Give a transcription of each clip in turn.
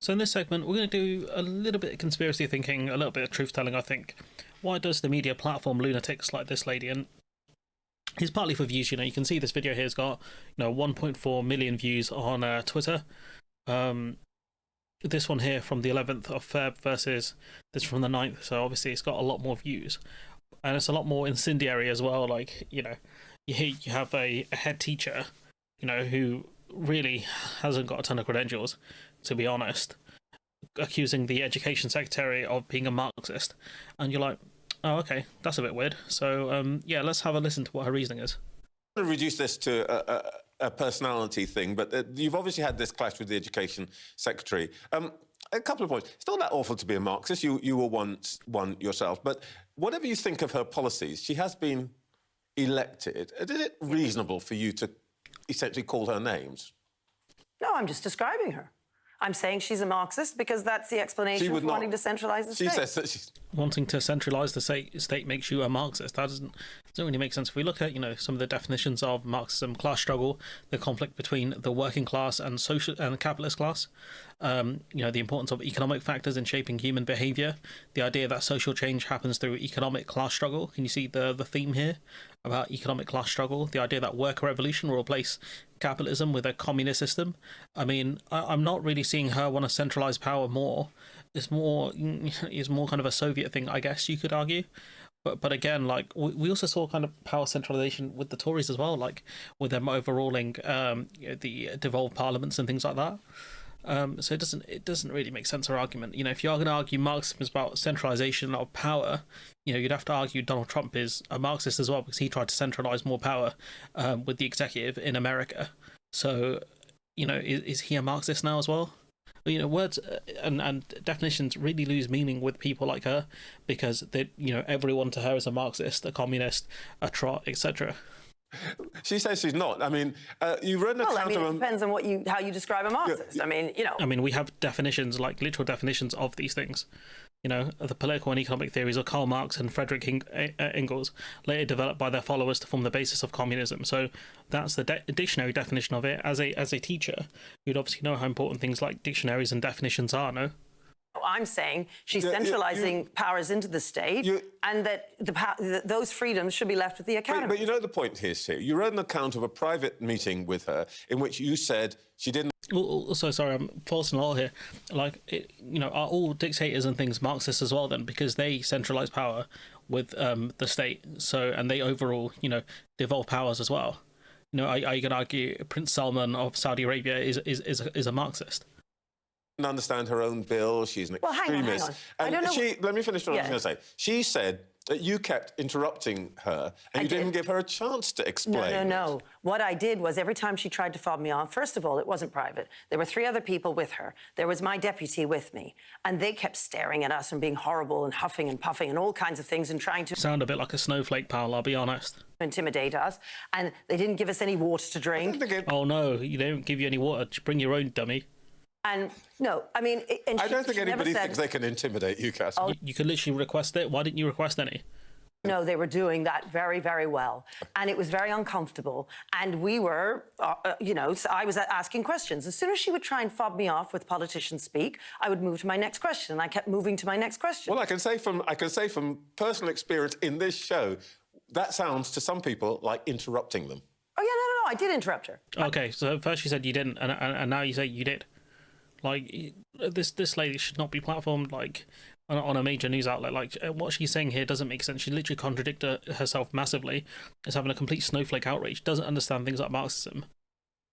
So in this segment, we're going to do a little bit of conspiracy thinking, a little bit of truth telling, I think. Why does the media platform lunatics like this lady? And it's partly for views. You can see this video here has got 1.4 million views on Twitter. This one here from the 11th of Feb versus this from the 9th. So obviously it's got a lot more views, and it's a lot more incendiary as well. Like you have a head teacher, who really hasn't got a ton of credentials, to be honest, accusing the education secretary of being a Marxist, and you're like, oh, okay, that's a bit weird. So let's have a listen to what her reasoning is. I'm going to reduce this to a personality thing, but you've obviously had this clash with the education secretary. A couple of points. It's not that awful to be a Marxist. You were once one yourself, but whatever you think of her policies, she has been elected. Is it reasonable for you to essentially call her names? No, I'm just describing her. I'm saying she's a Marxist because that's the explanation for wanting to centralise the state. She says that she's... Wanting to centralise the state makes you a Marxist. That doesn't really make sense. If we look at some of the definitions of Marxism: class struggle, the conflict between the working class and social and the capitalist class, the importance of economic factors in shaping human behaviour, the idea that social change happens through economic class struggle. Can you see the theme here about economic class struggle? The idea that worker revolution will replace capitalism with a communist system. I mean, I'm not really seeing her want to centralise power more. It's more kind of a Soviet thing, I guess you could argue. But again, like we also saw kind of power centralisation with the Tories as well, like with them overruling the devolved parliaments and things like that. So it doesn't really make sense, her argument. If you are going to argue Marxism is about centralisation of power, you'd have to argue Donald Trump is a Marxist as well, because he tried to centralise more power with the executive in America. So, is he a Marxist now as well? Words and definitions really lose meaning with people like her, because everyone to her is a Marxist, a communist, a trot, etc. She says she's not. I mean, you read an account of... it depends on how you describe a Marxist. Yeah. We have definitions, like literal definitions of these things. The political and economic theories of Karl Marx and Friedrich Engels, later developed by their followers to form the basis of communism. So that's the dictionary definition of it. As a teacher, you'd obviously know how important things like dictionaries and definitions are, no? I'm saying she's centralising powers into the state, and that those freedoms should be left with the academy. But you know the point here, Sue. You read an account of a private meeting with her in which you said she didn't... Also, sorry, I'm false and all here. Are all dictators and things Marxists as well then? Because they centralise power with the state, and they overall, devolve powers as well. Are you going to argue Prince Salman of Saudi Arabia is a Marxist? Understand her own bill. She's an extremist. Hang on. I don't know. Let me finish what I was going to say. She said that you kept interrupting her and you didn't give her a chance to explain. No. What I did was every time she tried to fob me off, first of all, it wasn't private. There were 3 other people with her. There was my deputy with me, and they kept staring at us and being horrible and huffing and puffing and all kinds of things and trying to... Sound a bit like a snowflake, pal, I'll be honest. ...intimidate us, and they didn't give us any water to drink. Oh, no, they don't give you any water. Just bring your own, dummy. And no, I mean... I don't think anybody thinks they can intimidate you, Cass. You could literally request it. Why didn't you request any? No, they were doing that very, very well. And it was very uncomfortable. And we were, so I was asking questions. As soon as she would try and fob me off with politicians speak, I would move to my next question. And I kept moving to my next question. Well, I can say from personal experience in this show, that sounds to some people like interrupting them. Oh, yeah, no, I did interrupt her. Okay, so first you said you didn't, and now you say you did. Like, this lady should not be platformed, like, on a major news outlet. Like, what she's saying here doesn't make sense. She literally contradicted herself massively. Is having a complete snowflake outrage. Doesn't understand things like Marxism.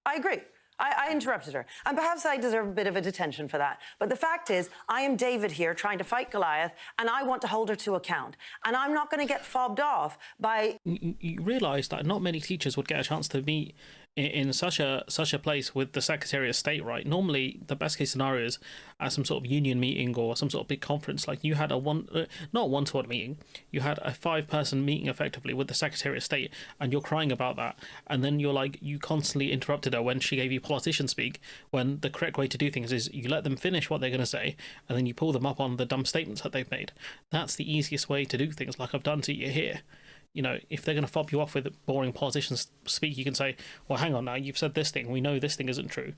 I agree. I interrupted her. And perhaps I deserve a bit of a detention for that. But the fact is, I am David here trying to fight Goliath, and I want to hold her to account. And I'm not going to get fobbed off by... You realise that not many teachers would get a chance to meet in such a place with the Secretary of State, right? Normally, the best case scenario is at some sort of union meeting or some sort of big conference. Like you had not a one-to-one meeting, you had a 5-person meeting effectively with the Secretary of State, and you're crying about that. And then you constantly interrupted her when she gave you politician speak, when the correct way to do things is you let them finish what they're going to say, and then you pull them up on the dumb statements that they've made. That's the easiest way to do things, like I've done to you here. If they're going to fob you off with boring politicians speak, you can say, well, hang on now, you've said this thing, we know this thing isn't true.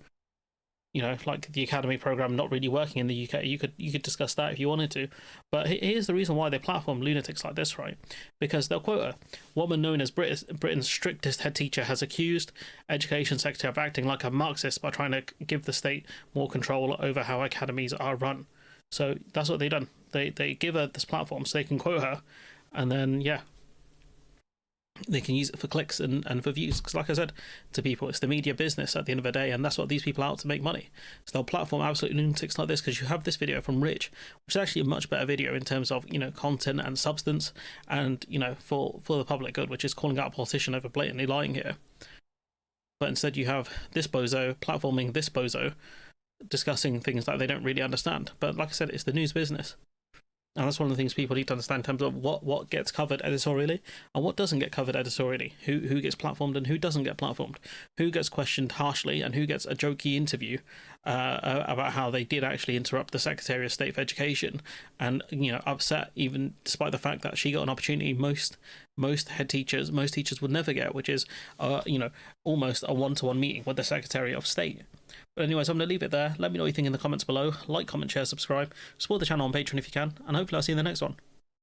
you know, like the academy program not really working in the UK. You could discuss that if you wanted to, but here's the reason why they platform lunatics like this, right? Because they'll quote her: "Woman known as Britain's strictest head teacher has accused Education Secretary of acting like a Marxist by trying to give the state more control over how academies are run." So that's what they've done. They give her this platform so they can quote her, and then yeah, they can use it for clicks and for views. Because like I said to people, it's the media business at the end of the day, and that's what these people are out to make money. So they'll platform absolute lunatics like this, because you have this video from Rich, which is actually a much better video in terms of, you know, content and substance, and, you know, for the public good, which is calling out a politician over blatantly lying here. But instead you have this bozo platforming this bozo, discussing things that they don't really understand. But like I said, it's the news business. And that's one of the things people need to understand in terms of what gets covered editorially and what doesn't get covered editorially. Who gets platformed and who doesn't get platformed. Who gets questioned harshly and who gets a jokey interview about how they did actually interrupt the Secretary of State for Education, and, you know, upset even despite the fact that she got an opportunity most teachers would never get, which is you know, almost a one-to-one meeting with the Secretary of State. But anyways, I'm going to leave it there. Let me know what you think in the comments below. Like, comment, share, subscribe. Support the channel on Patreon if you can. And hopefully I'll see you in the next one.